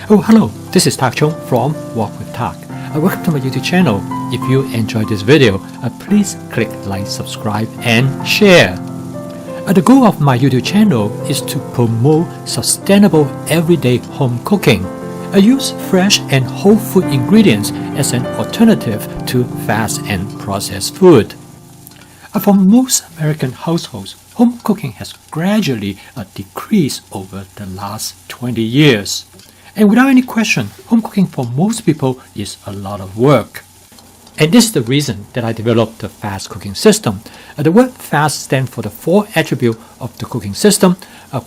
Oh, hello, this is Tak Chung from Walk with Tak. Welcome to my YouTube channel. If you enjoyed this video, please click like, subscribe and share. The goal of my YouTube channel is to promote sustainable everyday home cooking. I use fresh and whole food ingredients as an alternative to fast and processed food. For most American households, home cooking has gradually decreased over the last 20 years. And without any question, home cooking for most people is a lot of work. And this is the reason that I developed the FAST cooking system. The word FAST stands for the 4 attributes of the cooking system,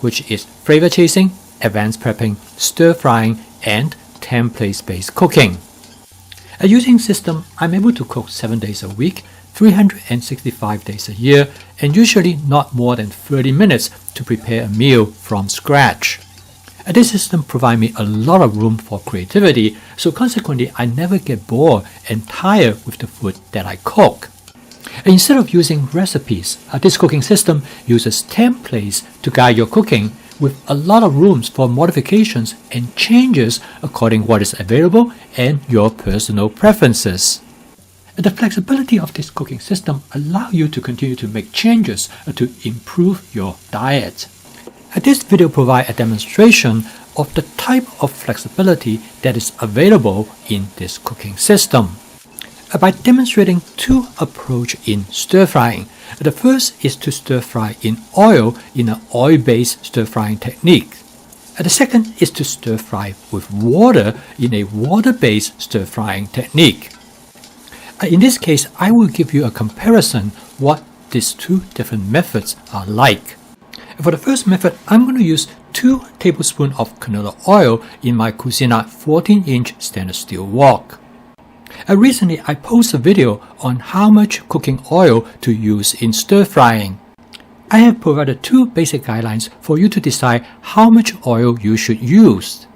which is flavor chasing, advanced prepping, stir frying, and template-based cooking. Using system, I'm able to cook 7 days a week, 365 days a year, and usually not more than 30 minutes to prepare a meal from scratch. This system provides me a lot of room for creativity, so consequently I never get bored and tired with the food that I cook. Instead of using recipes, this cooking system uses templates to guide your cooking with a lot of rooms for modifications and changes according to what is available and your personal preferences. The flexibility of this cooking system allows you to continue to make changes to improve your diet. This video provides a demonstration of the type of flexibility that is available in this cooking system. By demonstrating 2 approaches in stir frying. The first is to stir fry in oil in an oil-based stir frying technique. The second is to stir fry with water in a water-based stir frying technique. In this case, I will give you a comparison what these 2 different methods are like. For the first method, I'm going to use 2 tablespoons of canola oil in my Cuisinart 14-inch stainless steel wok. Recently, I posted a video on how much cooking oil to use in stir frying. I have provided 2 basic guidelines for you to decide how much oil you should use.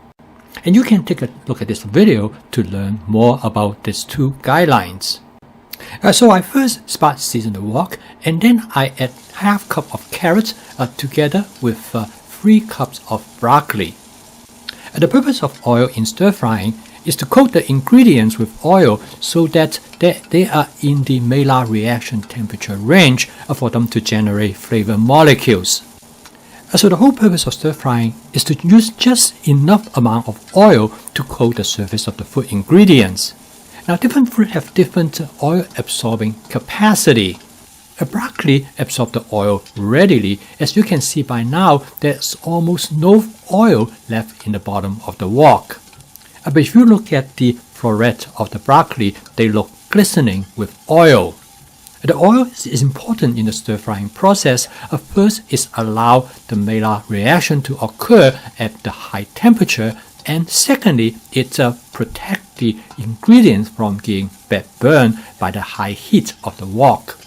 And you can take a look at this video to learn more about these 2 guidelines. So I first start season the wok, and then I add half cup of carrots together with 3 cups of broccoli. The purpose of oil in stir frying is to coat the ingredients with oil so that they are in the Maillard reaction temperature range for them to generate flavor molecules. So the whole purpose of stir frying is to use just enough amount of oil to coat the surface of the food ingredients. Now different fruit have different oil absorbing capacity. Broccoli absorbs the oil readily. As you can see by now, there's almost no oil left in the bottom of the wok. But if you look at the floret of the broccoli, they look glistening with oil. The oil is important in the stir frying process. First, it allows the Maillard reaction to occur at the high temperature, and secondly, it protects the ingredients from getting burned by the high heat of the wok.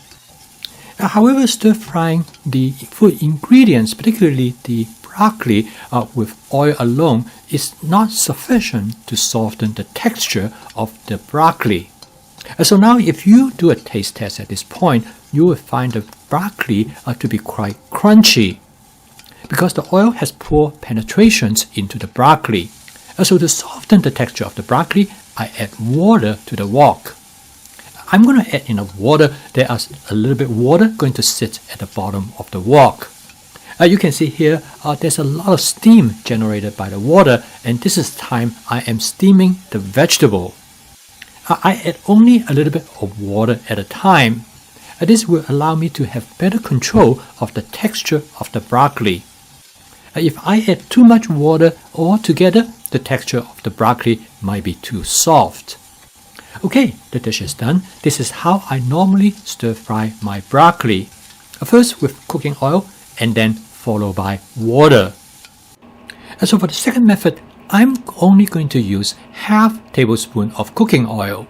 However, stir frying the food ingredients, particularly the broccoli, with oil alone is not sufficient to soften the texture of the broccoli. So now if you do a taste test at this point, you will find the broccoli to be quite crunchy because the oil has poor penetrations into the broccoli. So to soften the texture of the broccoli, I add water to the wok. I'm going to add enough water. There is a little bit of water going to sit at the bottom of the wok. You can see here there's a lot of steam generated by the water, and this is time I am steaming the vegetable. I add only a little bit of water at a time. This will allow me to have better control of the texture of the broccoli. If I add too much water altogether, the texture of the broccoli might be too soft. Okay, the dish is done. This is how I normally stir fry my broccoli. First with cooking oil and then followed by water. And so for the second method, I'm only going to use half tablespoon of cooking oil.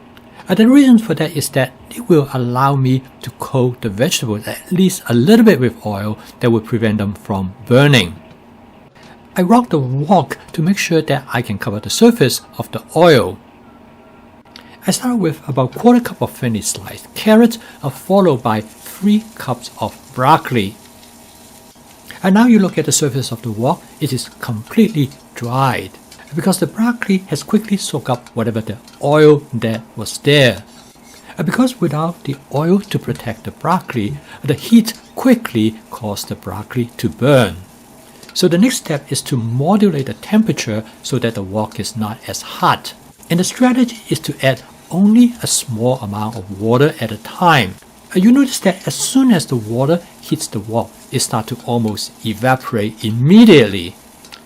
The reason for that is that it will allow me to coat the vegetables at least a little bit with oil that will prevent them from burning. I rock the wok to make sure that I can cover the surface of the oil. I start with about 1/4 cup of finely sliced carrots, followed by 3 cups of broccoli. And now you look at the surface of the wok, it is completely dried. because the broccoli has quickly soaked up whatever the oil that was there. Because without the oil to protect the broccoli, the heat quickly caused the broccoli to burn. So the next step is to modulate the temperature so that the wok is not as hot. And the strategy is to add only a small amount of water at a time. You notice that as soon as the water hits the wok, it starts to almost evaporate immediately.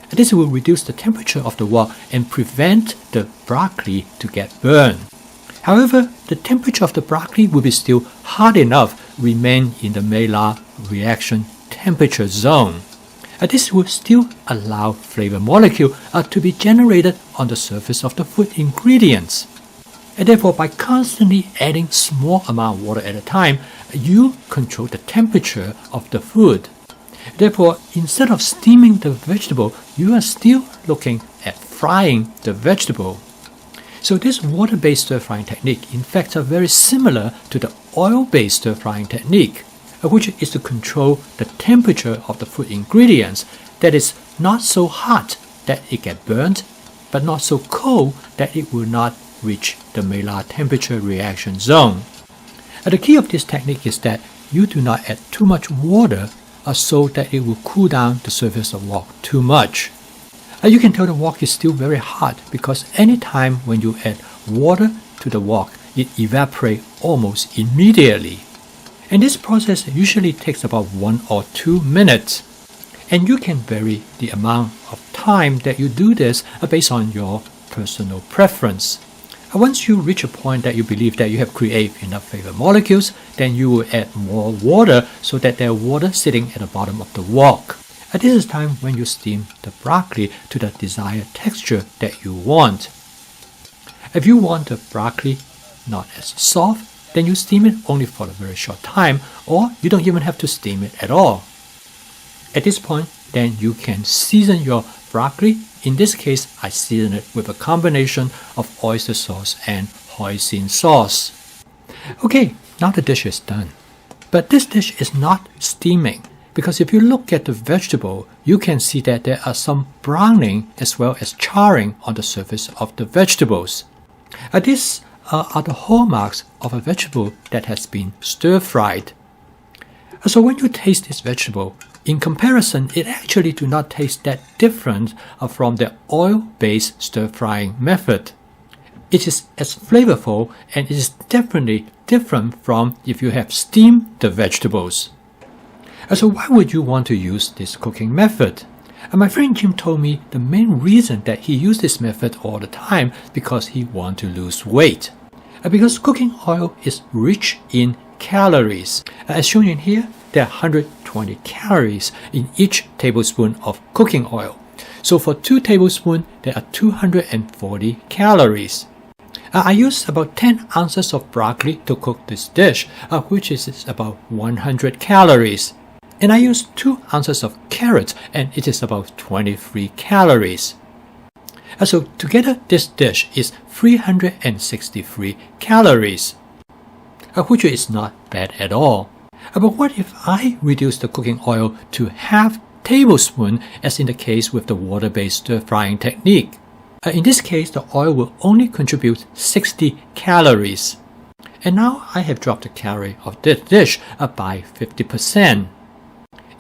This will reduce the temperature of the wok and prevent the broccoli to get burned. However, the temperature of the broccoli will be still hot enough to remain in the Maillard reaction temperature zone. This will still allow flavor molecule to be generated on the surface of the food ingredients. And therefore, by constantly adding small amount of water at a time, you control the temperature of the food. Therefore, instead of steaming the vegetable, you are still looking at frying the vegetable. So this water-based stir-frying technique in fact are very similar to the oil-based stir-frying technique, which is to control the temperature of the food ingredients that is not so hot that it gets burnt, but not so cold that it will not reach the Maillard temperature reaction zone. The key of this technique is that you do not add too much water so that it will cool down the surface of the wok too much. You can tell the wok is still very hot because any time when you add water to the wok, it evaporates almost immediately. And this process usually takes about 1 or 2 minutes. And you can vary the amount of time that you do this based on your personal preference. Once you reach a point that you believe that you have created enough flavor molecules, then you will add more water so that there is water sitting at the bottom of the wok. This is time when you steam the broccoli to the desired texture that you want. If you want the broccoli not as soft, then you steam it only for a very short time, or you don't even have to steam it at all. At this point, then you can season your broccoli. In this case, I season it with a combination of oyster sauce and hoisin sauce. Okay, now the dish is done. But this dish is not steaming, because if you look at the vegetable, you can see that there are some browning as well as charring on the surface of the vegetables. These are the hallmarks of a vegetable that has been stir-fried. So when you taste this vegetable, in comparison, it actually do not taste that different from the oil-based stir-frying method. It is as flavorful and it is definitely different from if you have steamed the vegetables. So why would you want to use this cooking method? My friend Jim told me the main reason that he used this method all the time because he wants to lose weight. Because cooking oil is rich in calories. As shown in here, there are 120 calories in each tablespoon of cooking oil. So for 2 tablespoons, there are 240 calories. I used about 10 ounces of broccoli to cook this dish, which is about 100 calories. And I used 2 ounces of carrots, and it is about 23 calories. So together, this dish is 363 calories, which is not bad at all. But what if I reduce the cooking oil to half tablespoon, as in the case with the water-based stir-frying technique? In this case, the oil will only contribute 60 calories. And now I have dropped the calorie of this dish by 50%.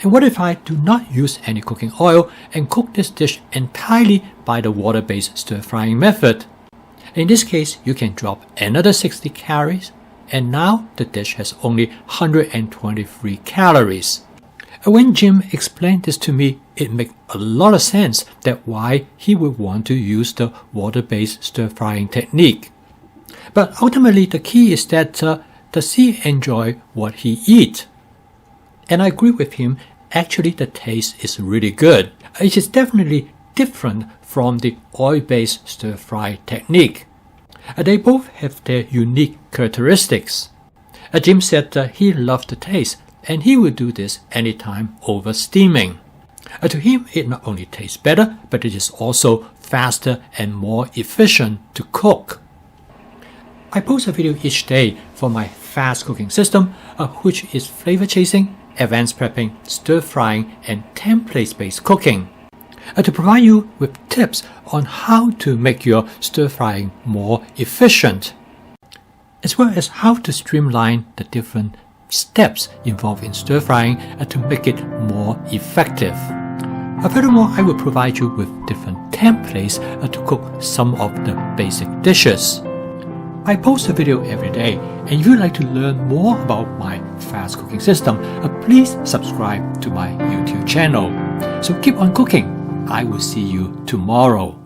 And what if I do not use any cooking oil and cook this dish entirely by the water-based stir-frying method? In this case, you can drop another 60 calories, and now the dish has only 123 calories. When Jim explained this to me, it made a lot of sense that why he would want to use the water-based stir-frying technique. But ultimately, the key is that does he enjoy what he eats? And I agree with him, actually the taste is really good. It is definitely different from the oil-based stir-fry technique. They both have their unique characteristics. Jim said he loved the taste, and he would do this anytime over steaming. To him, it not only tastes better, but it is also faster and more efficient to cook. I post a video each day for my fast cooking system, which is flavor chasing, advanced prepping, stir frying, and templates-based cooking. to provide you with tips on how to make your stir-frying more efficient, as well as how to streamline the different steps involved in stir-frying to make it more effective. Furthermore, I will provide you with different templates to cook some of the basic dishes. I post a video every day, and if you'd like to learn more about my fast cooking system, please subscribe to my YouTube channel. So keep on cooking. I will see you tomorrow.